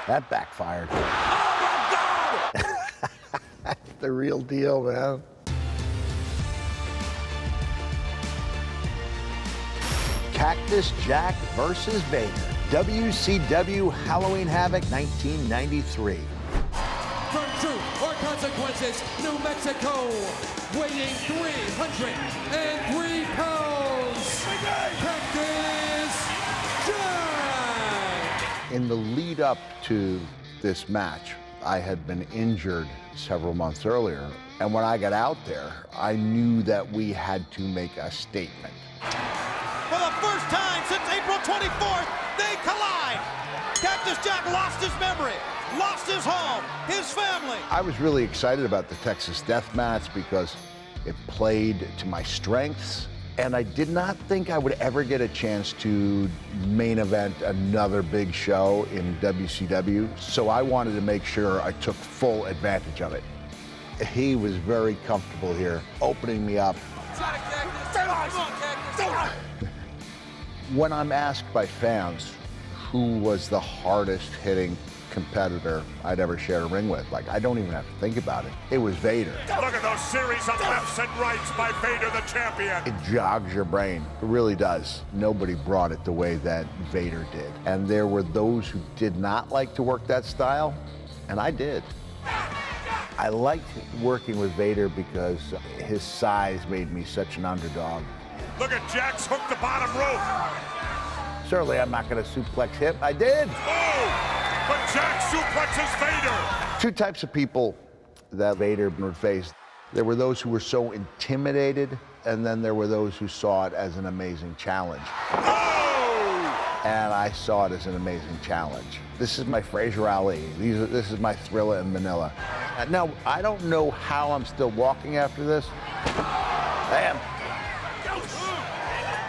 That backfired. Oh, my God! That's the real deal, man. Cactus Jack versus Vader. WCW Halloween Havoc 1993. From Truth or Consequences, New Mexico, weighing 303 pounds, Cactus Jack! In the lead up to this match, I had been injured several months earlier, and when I got out there, I knew that we had to make a statement. For the first time since April 24th, they collide. Cactus Jack lost his memory, lost his home, his family. I was really excited about the Texas Death Match because it played to my strengths, and I did not think I would ever get a chance to main event another big show in WCW, so I wanted to make sure I took full advantage of it. He was very comfortable here, opening me up. When I'm asked by fans who was the hardest hitting competitor I'd ever shared a ring with, like, I don't even have to think about it. It was Vader. Look at those series of lefts and rights by Vader, the champion. It jogs your brain. It really does. Nobody brought it the way that Vader did. And there were those who did not like to work that style, and I did. I liked working with Vader because his size made me such an underdog. Look at Jack's hook the bottom rope. Certainly, I'm not going to suplex him. I did. Oh, but Jack suplexes Vader. Two types of people that Vader would face. There were those who were so intimidated, and then there were those who saw it as an amazing challenge. Oh! And I saw it as an amazing challenge. This is my Fraser Ali. This is my Thrilla in Manila. Now, I don't know how I'm still walking after this. Bam.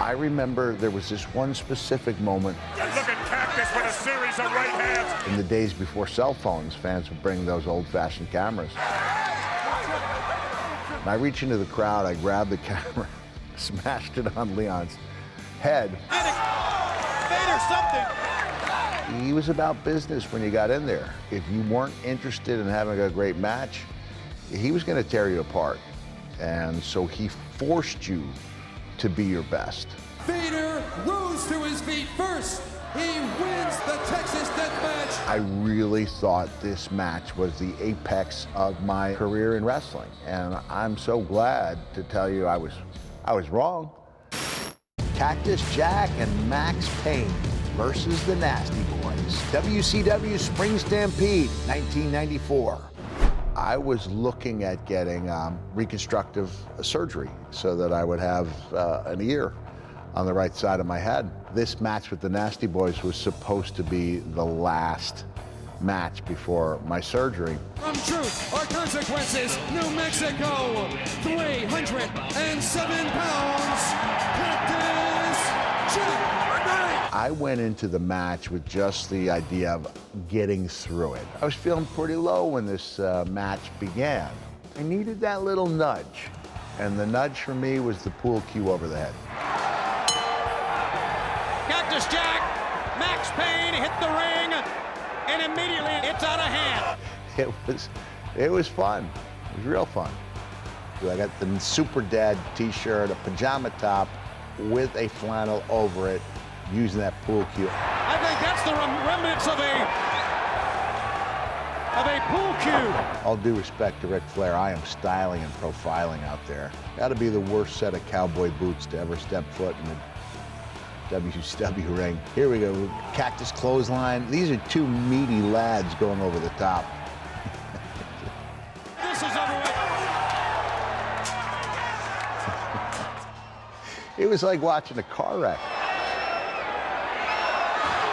I remember there was this one specific moment. And look at Cactus with a series of right hands. In the days before cell phones, fans would bring those old-fashioned cameras. And I reach into the crowd, I grab the camera, smashed it on Leon's head. Vader, something. He was about business when you got in there. If you weren't interested in having a great match, he was going to tear you apart. And so he forced you to be your best. Vader rose to his feet first. He wins the Texas Death Match. I really thought this match was the apex of my career in wrestling. And I'm so glad to tell you I was wrong. Cactus Jack and Max Payne versus the Nasty Boys. WCW Spring Stampede, 1994. I was looking at getting reconstructive surgery so that I would have an ear on the right side of my head. This match with the Nasty Boys was supposed to be the last match before my surgery. From Truth or Consequences, New Mexico, 307 pounds, Cactus Jack. I went into the match with just the idea of getting through it. I was feeling pretty low when this match began. I needed that little nudge, and the nudge for me was the pool cue over the head. Cactus Jack, Max Payne hit the ring, and immediately it's out of hand. It was fun. It was real fun. I got the Super Dad t-shirt, a pajama top with a flannel over it, using that pool cue. I think that's the remnants of a pool cue. All due respect to Ric Flair, I am styling and profiling out there. Got to be the worst set of cowboy boots to ever step foot in the WCW ring. Here we go, Cactus clothesline. These are two meaty lads going over the top. This is over with. It was like watching a car wreck.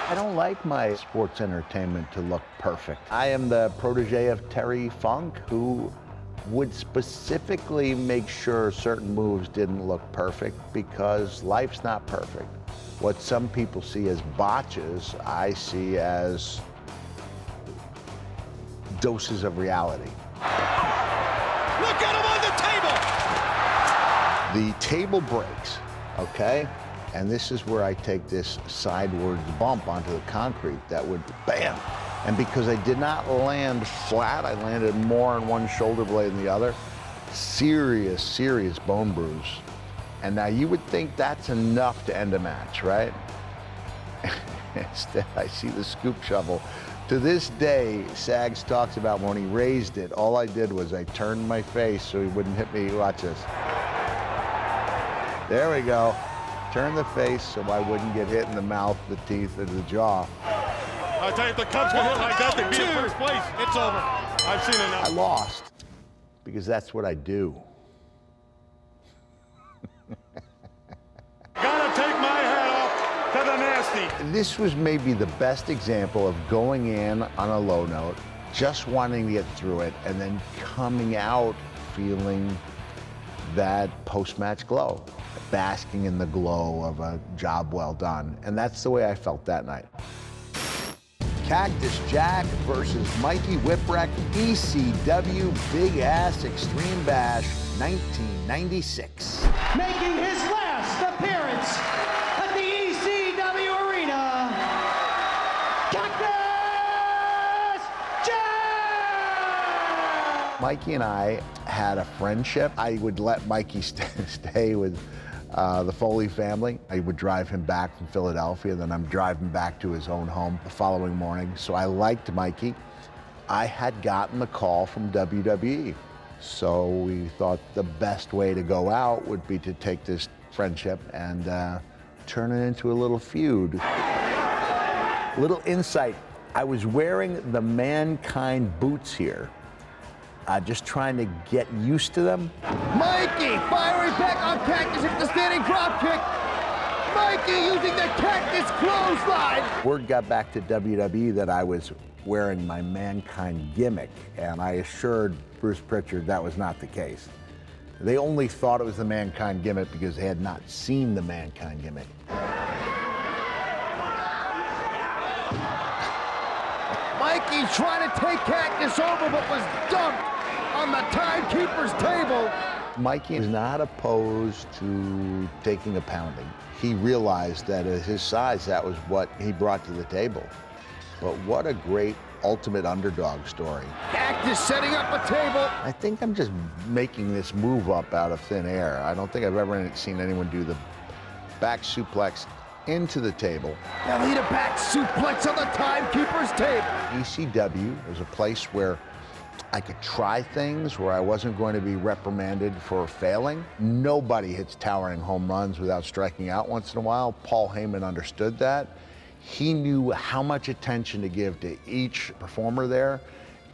I don't like my sports entertainment to look perfect. I am the protege of Terry Funk, who would specifically make sure certain moves didn't look perfect because life's not perfect. What some people see as botches, I see as doses of reality. Look at him on the table! The table breaks, okay? And this is where I take this sideways bump onto the concrete that would, bam, And because I did not land flat, I landed more on one shoulder blade than the other. Serious, serious bone bruise. And now you would think that's enough to end a match, right? Instead, I see the scoop shovel. To this day, Sags talks about when he raised it, all I did was I turned my face so he wouldn't hit me. Watch this. There we go. Turn the face so I wouldn't get hit in the mouth, the teeth, or the jaw. I tell you, if the Cubs can hit like that, they'd be in first place. It's over. I've seen I enough. lost because that's what I do. Gotta take my hat off to the nasty. This was maybe the best example of going in on a low note, just wanting to get through it, and then coming out feeling that post-match glow, basking in the glow of a job well done. And that's the way I felt that night. Cactus Jack versus Mikey Whipwreck, ECW Big Ass Extreme Bash, 1996. Making his last appearance at the ECW Arena, Cactus Jack! Mikey and I had a friendship. I would let Mikey stay with the Foley family. I would drive him back from Philadelphia, then I'm driving back to his own home the following morning. So I liked Mikey. I had gotten the call from WWE. So we thought the best way to go out would be to take this friendship and turn it into a little feud. Little insight, I was wearing the Mankind boots here. Just trying to get used to them. Mikey firing back on Cactus with the standing drop kick. Mikey using the Cactus clothesline. Word got back to WWE that I was wearing my Mankind gimmick, and I assured Bruce Pritchard that was not the case. They only thought it was the Mankind gimmick because they had not seen the Mankind gimmick. Mikey trying to take Cactus over, but was dumped on the timekeeper's table. Mikey is not opposed to taking a pounding. He realized that at his size, that was what he brought to the table. But what a great ultimate underdog story. Cactus setting up a table. I think I'm just making this move up out of thin air. I don't think I've ever seen anyone do the back suplex into the table. Now lead a back suplex on the timekeeper's table. ECW was a place where I could try things, where I wasn't going to be reprimanded for failing. Nobody hits towering home runs without striking out once in a while. Paul Heyman understood that. He knew how much attention to give to each performer there.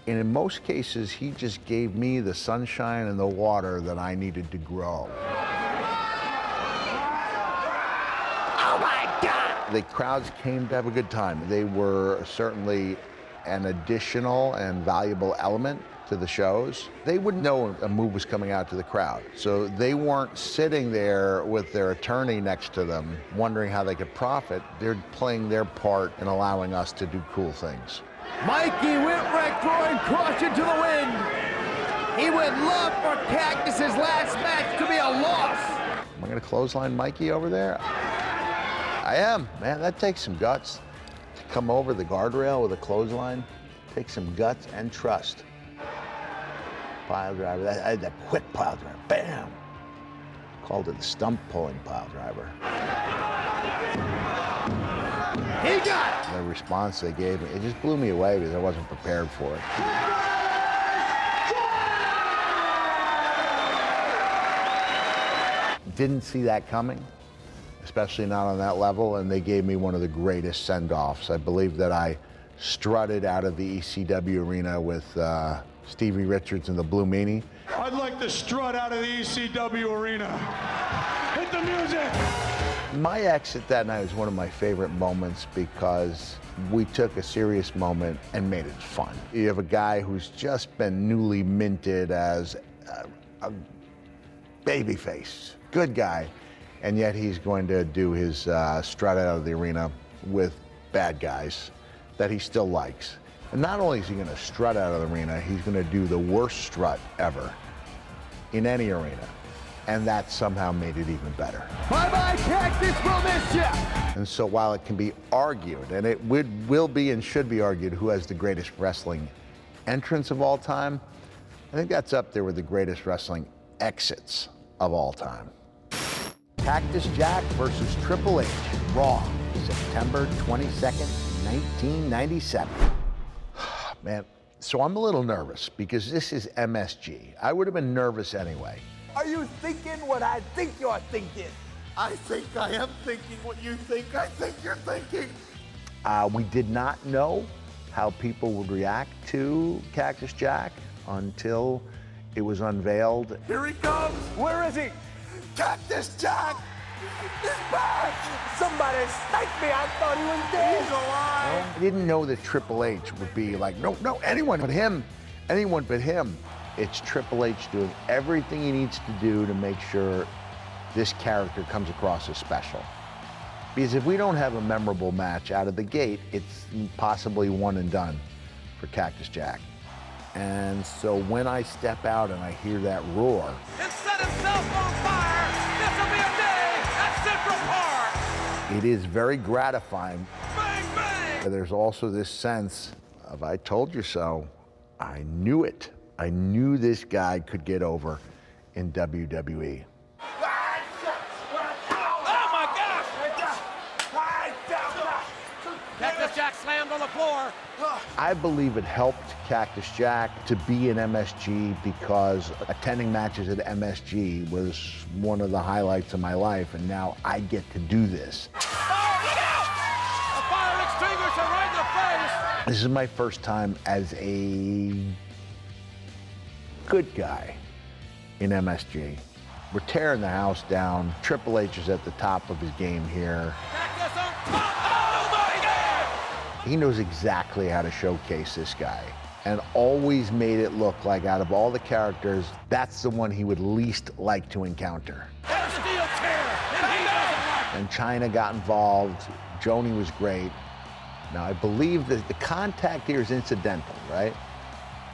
And in most cases, he just gave me the sunshine and the water that I needed to grow. Oh my God! The crowds came to have a good time. They were certainly an additional and valuable element to the shows. They wouldn't know a move was coming out to the crowd. So they weren't sitting there with their attorney next to them wondering how they could profit. They're playing their part in allowing us to do cool things. Mikey Whipwreck throwing caution to the wind. He would love for Cactus's last match to be a loss. Am I gonna clothesline Mikey over there? I am, man, that takes some guts. To come over the guardrail with a clothesline, takes some guts and trust. Pile driver, I had that quick pile driver, bam! Called it the stump pulling pile driver. He got it! The response they gave me, it just blew me away because I wasn't prepared for it. Didn't see that coming, especially not on that level, and they gave me one of the greatest send-offs. I believe that I strutted out of the ECW arena with Stevie Richards and the Blue Meanie. I'd like to strut out of the ECW arena. Hit the music! My exit that night was one of my favorite moments because we took a serious moment and made it fun. You have a guy who's just been newly minted as a babyface, good guy, and yet he's going to do his strut out of the arena with bad guys that he still likes. And not only is he going to strut out of the arena, he's going to do the worst strut ever in any arena. And that somehow made it even better. Bye-bye, Cactus, we'll miss you. And so while it can be argued, and it will be and should be argued who has the greatest wrestling entrance of all time, I think that's up there with the greatest wrestling exits of all time. Cactus Jack versus Triple H, Raw, September 22nd, 1997. Man, so I'm a little nervous because this is MSG. I would have been nervous anyway. Are you thinking what I think you're thinking? I think I am thinking what you think I think you're thinking. We did not know how people would react to Cactus Jack until it was unveiled. Here he comes. Where is he? Cactus Jack is back! Somebody sniped me. I thought he was dead. He's alive! I didn't know that Triple H would be like, no, anyone but him. Anyone but him. It's Triple H doing everything he needs to do to make sure this character comes across as special. Because if we don't have a memorable match out of the gate, it's possibly one and done for Cactus Jack. And so when I step out and I hear that roar, And set himself on fire. This will be a day at Central Park. it is very gratifying. Bang, bang. There's also this sense of, I told you so. I knew it. I knew this guy could get over in WWE. Oh my gosh! Cactus Jack slammed on the floor. I believe it helped Cactus Jack to be in MSG because attending matches at MSG was one of the highlights of my life, and now I get to do this. Oh, look out! A fire extinguisher right in the face. This is my first time as a good guy in MSG. We're tearing the house down. Triple H is at the top of his game here. Cactus on top. Oh my God! He knows exactly how to showcase this guy and always made it look like out of all the characters, that's the one he would least like to encounter. There's steel chair, and he doesn't like it. And China got involved. Joni was great. Now, I believe that the contact here is incidental, right?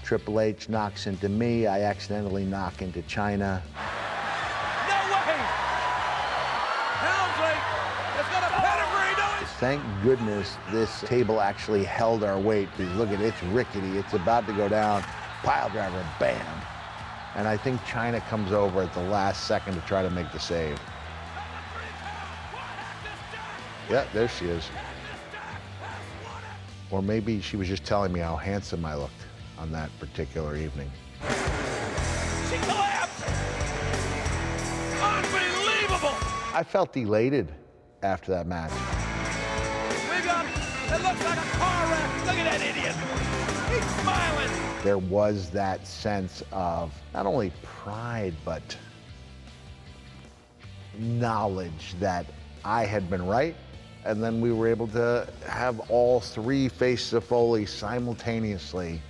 Triple H knocks into me. I accidentally knock into China. No way! Helmsley has got a pedigree, don't he? Thank goodness this table actually held our weight because look at it, it's rickety. It's about to go down. Pile driver, bam. And I think China comes over at the last second to try to make the save. Yeah, there she is. Or maybe she was just telling me how handsome I looked on that particular evening. She collapsed! Unbelievable! I felt elated after that match. We got, it looks like a car wreck. Look at that idiot. He's smiling. There was that sense of not only pride, but knowledge that I had been right. And then we were able to have all three faces of Foley simultaneously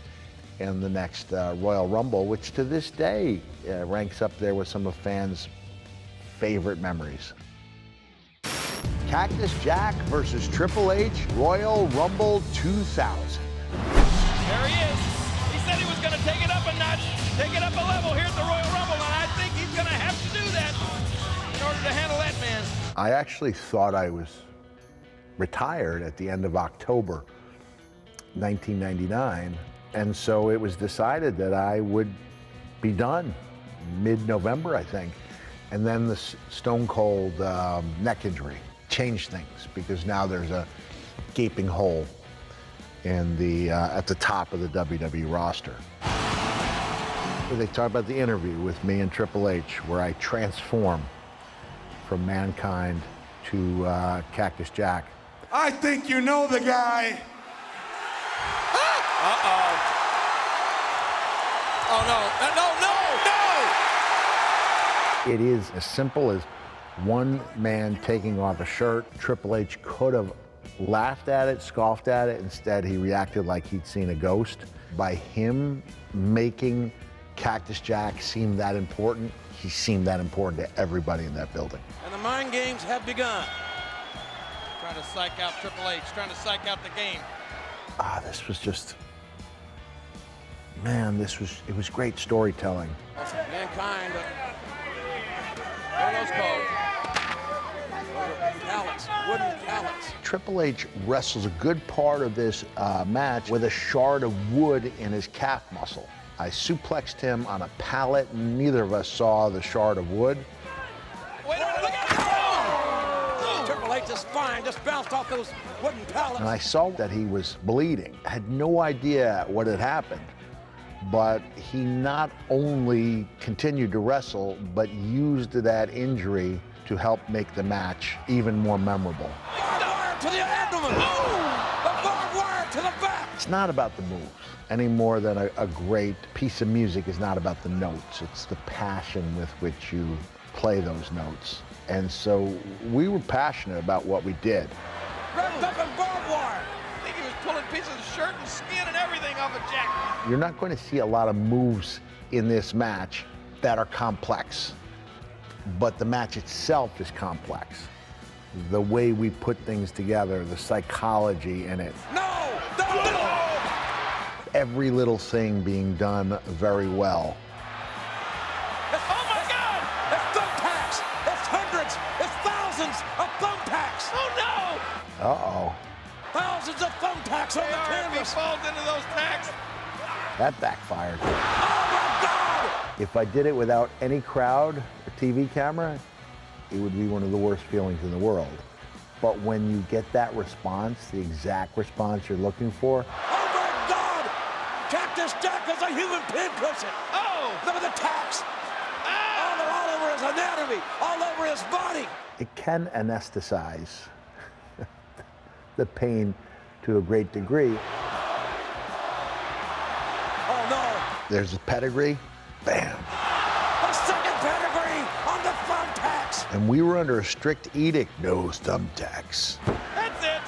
in the next Royal Rumble, which to this day ranks up there with some of fans' favorite memories. Cactus Jack versus Triple H, Royal Rumble 2000. There he is. He said he was going to take it up a notch, take it up a level here at the Royal Rumble, and I think he's going to have to do that in order to handle that man. I actually thought I was retired at the end of October 1999, and so it was decided that I would be done mid-November, I think. And then the Stone Cold neck injury changed things because now there's a gaping hole in the at the top of the WWE roster. They talk about the interview with me and Triple H, where I transform from Mankind to Cactus Jack. I think you know the guy. Uh-oh. Oh, no. No. It is as simple as one man taking off a shirt. Triple H could have laughed at it, scoffed at it. Instead, he reacted like he'd seen a ghost. By him making Cactus Jack seem that important, he seemed that important to everybody in that building. And the mind games have begun. Trying to psych out Triple H, trying to psych out the game. This was just, man, it was great storytelling. Mankind those called? Pallets, wooden pallets. Triple H wrestles a good part of this match with a shard of wood in his calf muscle. I suplexed him on a pallet. Neither of us saw the shard of wood. Wait a minute, look at it! Triple H's spine just bounced off those wooden pallets. And I saw that he was bleeding. I had no idea what had happened, but he not only continued to wrestle, but used that injury to help make the match even more memorable. Barbed wire to the abdomen. The barbed wire to the back. It's not about the moves any more than a great piece of music is not about the notes. It's the passion with which you play those notes. And so we were passionate about what we did. Wrapped up in barbed wire. I think he was pulling pieces of shirt and skin and everything off of Jack. You're not going to see a lot of moves in this match that are complex, but the match itself is complex. The way we put things together, the psychology in it. No! No! Every little thing being done very well. Oh my God! It's thumbtacks! It's hundreds! It's thousands of thumbtacks! Oh no! Uh-oh. Thousands of thumbtacks on the If he canvas! falls into those tacks. That backfired. Oh my God! If I did it without any crowd or TV camera, it would be one of the worst feelings in the world. But when you get that response, the exact response you're looking for, Oh my God! Cactus Jack is a human pincushion! Oh! Look at the tacks! Ah! They're all over his anatomy, all over his body! it can anesthetize the pain to a great degree. Oh no! There's a pedigree, bam. A second pedigree on the thumbtacks! And we were under a strict edict, no thumbtacks. That's it!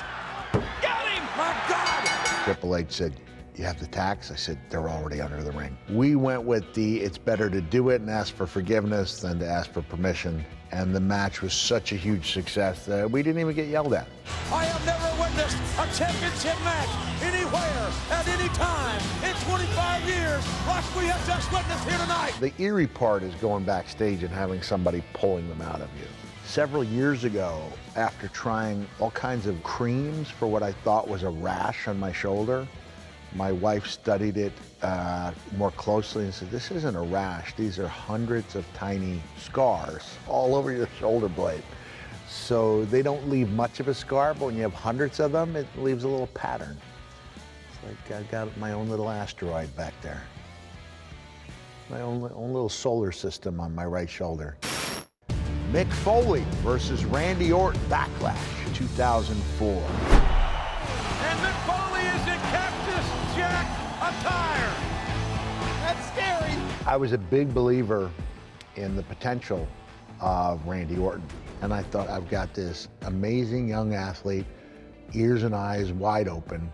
Got him! My God! Triple H said, you have the tacks? I said, they're already under the ring. We went with the, it's better to do it and ask for forgiveness than to ask for permission. And the match was such a huge success that we didn't even get yelled at. I have never witnessed a championship match anywhere, at any time, in 25 years, like we have just witnessed here tonight. The eerie part is going backstage and having somebody pulling them out of you. Several years ago, after trying all kinds of creams for what I thought was a rash on my shoulder, my wife studied it more closely and said, this isn't a rash. These are hundreds of tiny scars all over your shoulder blade. So they don't leave much of a scar, but when you have hundreds of them, it leaves a little pattern. It's like I got my own little asteroid back there. My own little solar system on my right shoulder. Mick Foley versus Randy Orton, Backlash, 2004. And Mick Foley is in Cactus Jack attire. That's scary. I was a big believer in the potential of Randy Orton. And I thought, I've got this amazing young athlete, ears and eyes wide open.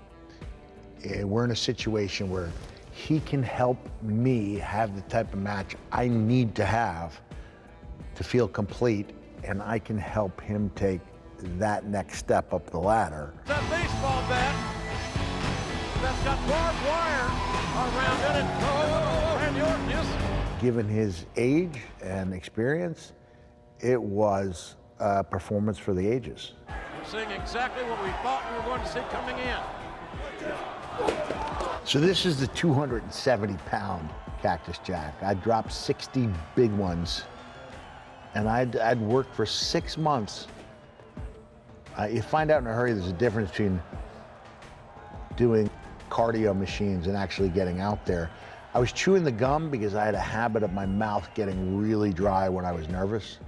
And we're in a situation where he can help me have the type of match I need to have to feel complete, and I can help him take that next step up the ladder. That baseball bat that's got barbed wire around it. Oh, Randy Orton is. Given his age and experience, it was a performance for the ages. We're seeing exactly what we thought we were going to see coming in. So this is the 270-pound Cactus Jack. I dropped 60 big ones, and I'd worked for 6 months. You find out in a hurry there's a difference between doing cardio machines and actually getting out there. I was chewing the gum because I had a habit of my mouth getting really dry when I was nervous.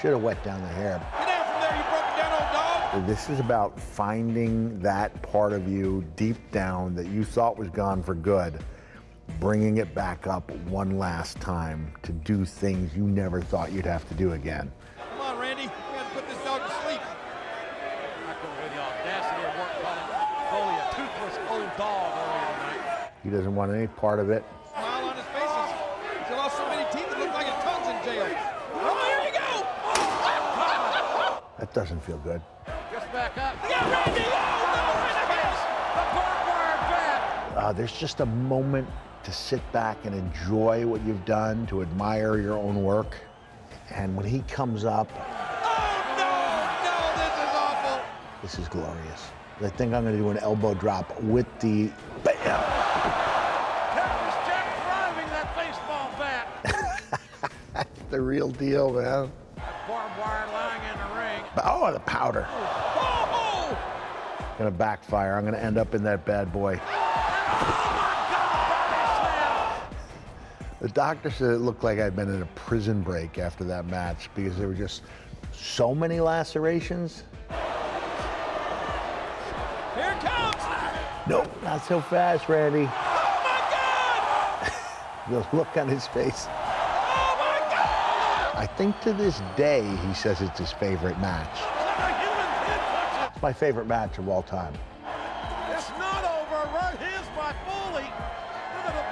Should have wet down the hair. Get down from there, you broke it down, old dog. This is about finding that part of you deep down that you thought was gone for good, bringing it back up one last time to do things you never thought you'd have to do again. Come on, Randy. We got to put this dog to sleep. I couldn't with the audacity of work calling Foley a toothless old dog earlier tonight. He doesn't want any part of it. Smile on his face. He's lost so many teeth it looks like his tongue's in jail. Oh, here you go. That doesn't feel good. Gets back up. Yeah, Randy. Oh, no, right against the barbed wire bat. There's just a moment to sit back and enjoy what you've done, to admire your own work. And when he comes up, Oh, no, this is awful. this is glorious. I think I'm gonna do an elbow drop with the bam. Cactus Jack driving that baseball bat. That's the real deal, man. Barbed wire lying in the ring. Oh, the powder. Oh! Gonna backfire. I'm gonna end up in that bad boy. The doctor said it looked like I'd been in a prison break after that match because there were just so many lacerations. Here it comes. Nope, not so fast, Randy. Oh, my God. The look on his face. Oh, my God. I think to this day, he says it's his favorite match. A human pin punch. It's my favorite match of all time. It's not over. Right here's by Foley. Look at him.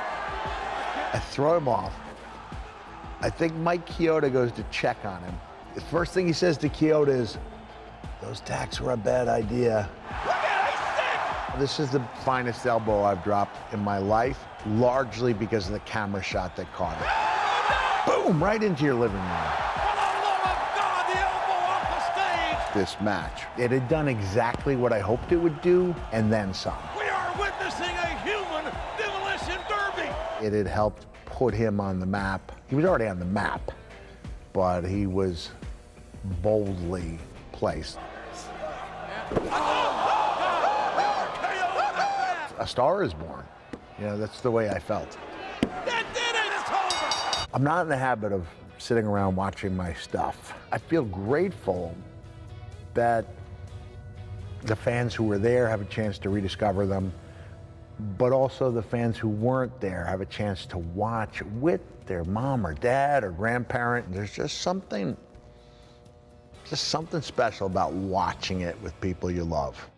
I throw him off. I think Mike Chioda goes to check on him. The first thing he says to Chioda is, those tacks were a bad idea. Look at it. He's sick. This is the finest elbow I've dropped in my life, largely because of the camera shot that caught it. Boom, right into your living room. For the love of God, the elbow off the stage. This match. It had done exactly what I hoped it would do, and then some. We are witnessing a human demolition derby. It had helped put him on the map. He was already on the map, but he was boldly placed. A star is born. You know, that's the way I felt. That did it. It's over. I'm not in the habit of sitting around watching my stuff. I feel grateful that the fans who were there have a chance to rediscover them, but also the fans who weren't there have a chance to watch with their mom or dad or grandparent. There's just something special about watching it with people you love.